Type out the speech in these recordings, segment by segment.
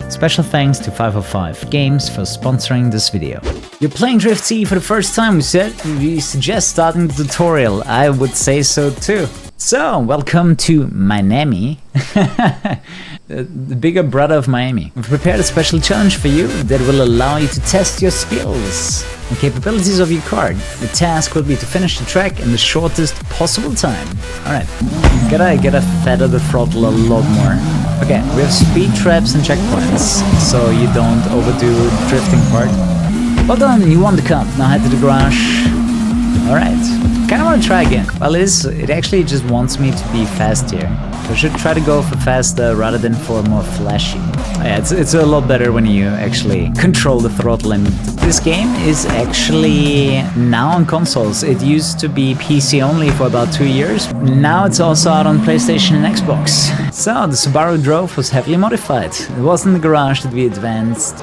Special thanks to 505 Games for sponsoring this video. You're playing DriftCE for the first time, we suggest starting the tutorial. I would say so too. So, welcome to Miami, the bigger brother of Miami. We've prepared a special challenge for you that will allow you to test your skills and capabilities of your car. The task will be to finish the track in the shortest possible time. Alright, gotta feather the throttle a lot more. Okay, we have speed traps and checkpoints, so you don't overdo the drifting part. Well done, you won the cup. Now head to the garage. Alright. Kinda wanna try again. Well, it actually just wants me to be fast here. So I should try to go for faster rather than for more flashy. Yeah, it's a lot better when you actually control the throttle, and this game is actually now on consoles. It used to be PC only for about 2 years. Now it's also out on PlayStation and Xbox. So the Subaru Drove was heavily modified. It was in the garage that we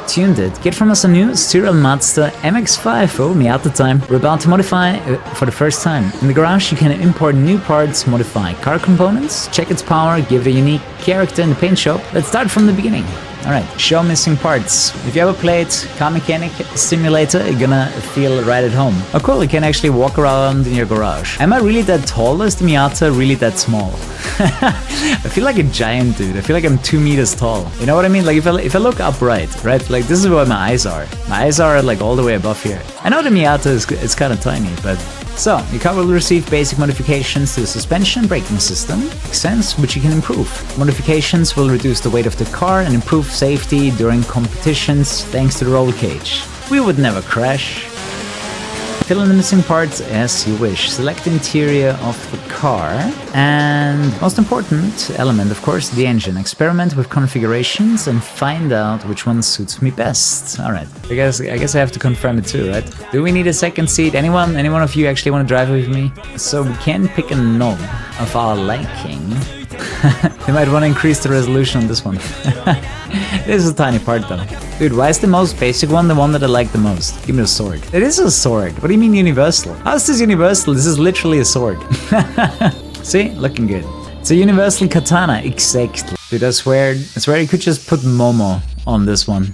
tuned it. Get from us a new serial Mazda MX-5. Oh, me at the time. We're about to modify for the first time. In the garage you can import new parts, modify car components, check its power, give it a unique character in the paint shop. Let's start from the beginning. Alright, show missing parts. If you ever played Car Mechanic Simulator, you're gonna feel right at home. Oh cool, you can actually walk around in your garage. Am I really that tall? Is the Miata really that small? I feel like a giant dude. I feel like I'm 2 meters tall. You know what I mean? Like if I look upright, right? Like this is where my eyes are. My eyes are like all the way above here. I know the Miata is kind of tiny, but... So, your car will receive basic modifications to the suspension and braking system. Makes sense, which you can improve. Modifications will reduce the weight of the car and improve safety during competitions thanks to the roll cage. We would never crash. Fill in the missing parts as you wish. Select the interior of the car. And most important element, of course, the engine. Experiment with configurations and find out which one suits me best. Alright, I guess I have to confirm it too, right? Do we need a second seat? Anyone of you actually want to drive with me? So we can pick a knob of our liking. You might want to increase the resolution on this one. This is a tiny part though. Dude, why is the most basic one the one that I like the most? Give me a sword. It is a sword. What do you mean universal? How is this universal? This is literally a sword. See? Looking good. It's a universal katana. Exactly. Dude, I swear you could just put Momo on this one.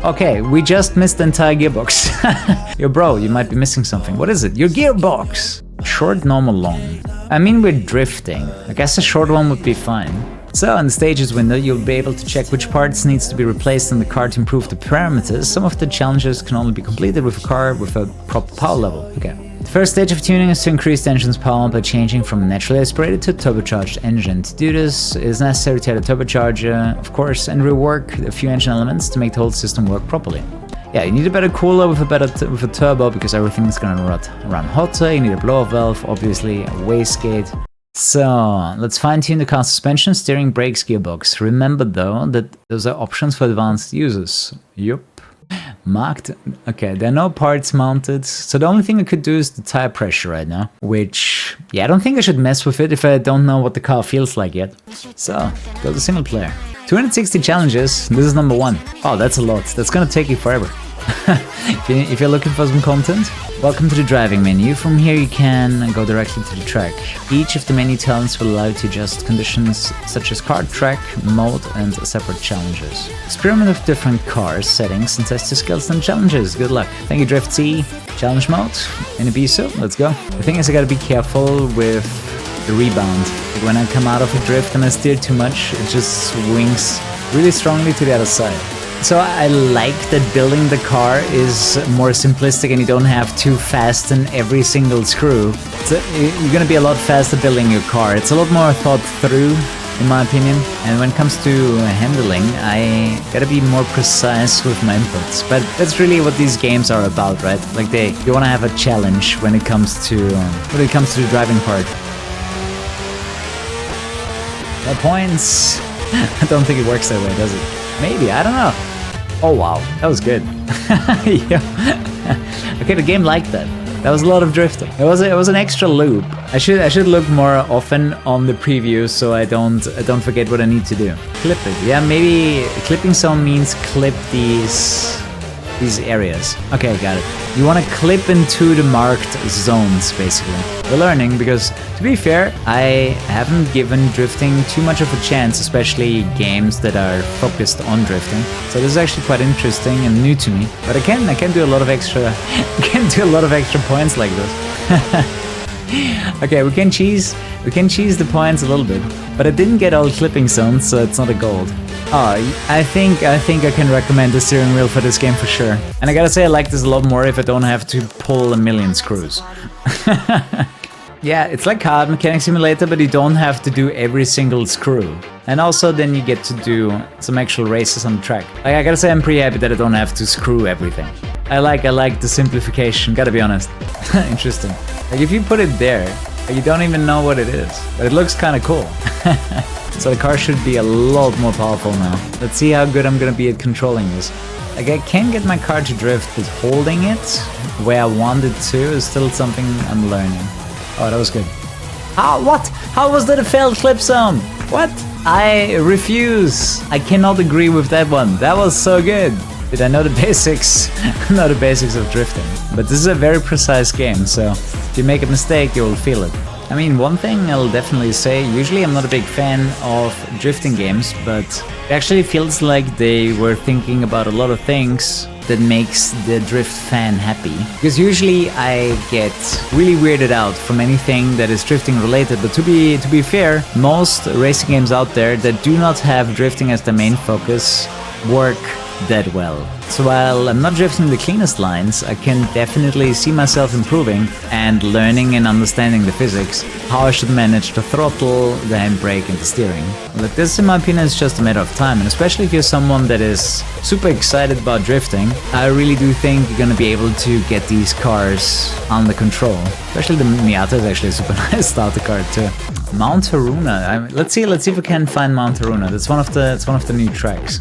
Okay, we just missed the entire gearbox. Yo bro, you might be missing something. What is it? Your gearbox! Short, normal, long. I mean, we're drifting. I guess a short one would be fine. So, in the stages window, you'll be able to check which parts needs to be replaced in the car to improve the parameters. Some of the challenges can only be completed with a car with a proper power level. Okay. The first stage of tuning is to increase the engine's power by changing from a naturally aspirated to a turbocharged engine. To do this, it is necessary to add a turbocharger, of course, and rework a few engine elements to make the whole system work properly. Yeah, you need a better cooler with a turbo because everything is gonna run hotter. You need a blow-off valve, obviously, a wastegate. So, let's fine-tune the car suspension, steering, brakes, gearbox. Remember though that those are options for advanced users. Yup. Marked. Okay, there are no parts mounted, so the only thing I could do is the tire pressure right now, which, yeah, I don't think I should mess with it if I don't know what the car feels like yet. So, go to single player. 260 challenges, this is number 1. Oh, that's a lot. That's gonna take you forever. If you're looking for some content, welcome to the driving menu. From here you can go directly to the track. Each of the menu talents will allow you to adjust conditions such as car, track, mode and separate challenges. Experiment with different cars, settings and test your skills and challenges. Good luck. Thank you DriftCE. Challenge mode in Ibiza. Let's go. The thing is I gotta be careful with the rebound. Like when I come out of a drift and I steer too much, it just swings really strongly to the other side. So I like that building the car is more simplistic and you don't have to fasten every single screw. So you're gonna be a lot faster building your car. It's a lot more thought through, in my opinion. And when it comes to handling, I gotta be more precise with my inputs. But that's really what these games are about, right? Like you wanna have a challenge when it comes to the driving part. No points. I don't think it works that way, does it? Maybe, I don't know. Oh wow, that was good. Yeah. Okay, the game liked that. That was a lot of drifting. It was an extra loop. I should look more often on the preview so I don't forget what I need to do. Clip it. Yeah, maybe clipping some means clip these these areas. Okay, got it. You want to clip into the marked zones, basically. We're learning because, to be fair, I haven't given drifting too much of a chance, especially games that are focused on drifting. So this is actually quite interesting and new to me. But I can do a lot of extra, points like this. Okay, we can cheese the points a little bit, but I didn't get all clipping zones, so it's not a gold. Oh, I think I can recommend the steering wheel for this game for sure. And I gotta say I like this a lot more if I don't have to pull a million screws. Yeah, it's like Car Mechanic Simulator, but you don't have to do every single screw. And also then you get to do some actual races on the track. Like, I gotta say I'm pretty happy that I don't have to screw everything. I like the simplification, gotta be honest. Interesting. Like if you put it there, you don't even know what it is, but it looks kind of cool. So the car should be a lot more powerful now. Let's see how good I'm gonna be at controlling this. Like I can get my car to drift, but holding it where I want it to is still something I'm learning. Oh, that was good. What? How was that a failed clip zone? What? I refuse. I cannot agree with that one. That was so good. Did I know the basics? Know the basics of drifting. But this is a very precise game, so if you make a mistake, you will feel it. I mean, one thing I'll definitely say, usually I'm not a big fan of drifting games, but it actually feels like they were thinking about a lot of things that makes the drift fan happy. Because usually I get really weirded out from anything that is drifting related, but to be fair, most racing games out there that do not have drifting as the main focus work that well. So while I'm not drifting the cleanest lines, I can definitely see myself improving and learning and understanding the physics, how I should manage the throttle, the handbrake and the steering. But this, in my opinion, is just a matter of time, and especially if you're someone that is super excited about drifting, I really do think you're gonna be able to get these cars under control. Especially the Miata is actually a super nice starter car too. Mount Haruna. Let's see if we can find Mount Haruna. That's one of the new tracks.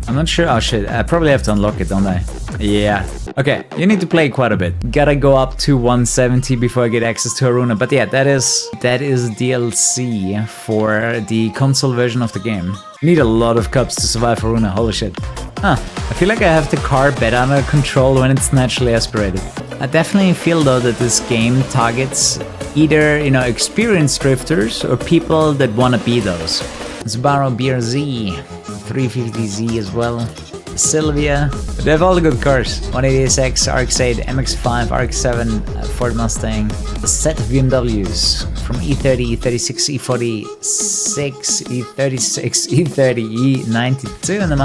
I'm not sure. Oh shit, I probably have to unlock it, don't I? Yeah. Okay, you need to play quite a bit. Gotta go up to 170 before I get access to Haruna. But yeah, that is DLC for the console version of the game. You need a lot of cups to survive Haruna, holy shit. Huh, I feel like I have the car better under control when it's naturally aspirated. I definitely feel though that this game targets either, experienced drifters or people that want to be those. Subaru BRZ, 350Z as well, Sylvia, they have all the good cars. 180SX, RX-8, MX-5, RX-7, Ford Mustang, a set of BMWs from E30, E36, E46, E36, E30, E92 and the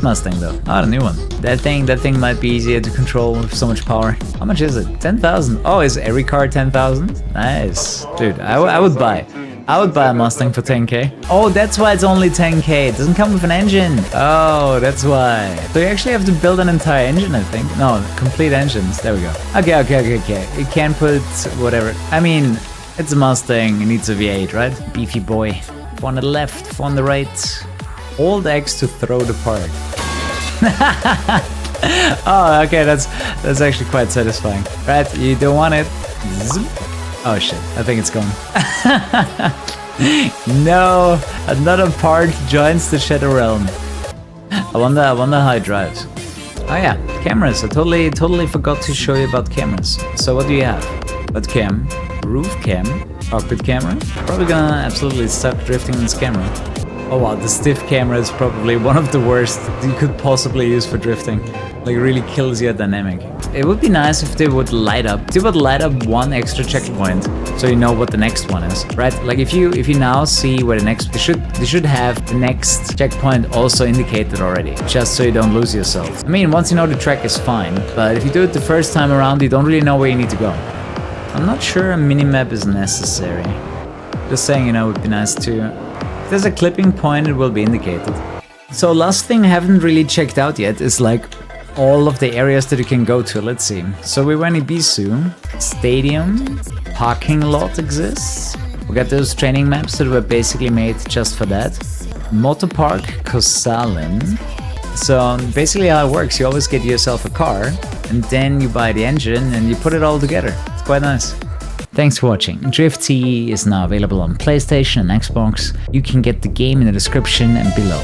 Mustang though. Oh, the new one. That thing might be easier to control with so much power. How much is it? 10,000. Oh, is every car 10,000? Nice. Dude, I would buy a Mustang for 10k. Oh, that's why it's only 10k. It doesn't come with an engine. Oh, that's why. So you actually have to build an entire engine, I think. No, complete engines. There we go. Okay. You can put whatever. I mean, it's a Mustang. It needs a V8, right? Beefy boy. 4 on the left, 4 on the right. Hold X to throw the part. Oh, okay. That's actually quite satisfying. Right? You don't want it. Zoom. Oh shit, I think it's gone. No, another part joins the Shadow Realm. I wonder how it drives. Oh yeah, cameras. I totally forgot to show you about cameras. So what do you have? Butt cam, roof cam, cockpit camera. Probably gonna absolutely suck drifting on this camera. Oh wow, the stiff camera is probably one of the worst you could possibly use for drifting. Like, really kills your dynamic. It would be nice if they would light up. They would light up one extra checkpoint, so you know what the next one is, right? Like if you now see where the next, they should have the next checkpoint also indicated already, just so you don't lose yourself. I mean, once you know the track is fine, but if you do it the first time around, you don't really know where you need to go. I'm not sure a minimap is necessary. Just saying, it would be nice to. If there's a clipping point, it will be indicated. So last thing I haven't really checked out yet is like all of the areas that you can go to. Let's see. So we went to Ibisu, stadium, parking lot exists. We got those training maps that were basically made just for that. Motor Park Kosalin. So basically how it works, you always get yourself a car and then you buy the engine and you put it all together. It's quite nice. Thanks for watching. DriftCE is now available on PlayStation and Xbox. You can get the game in the description and below.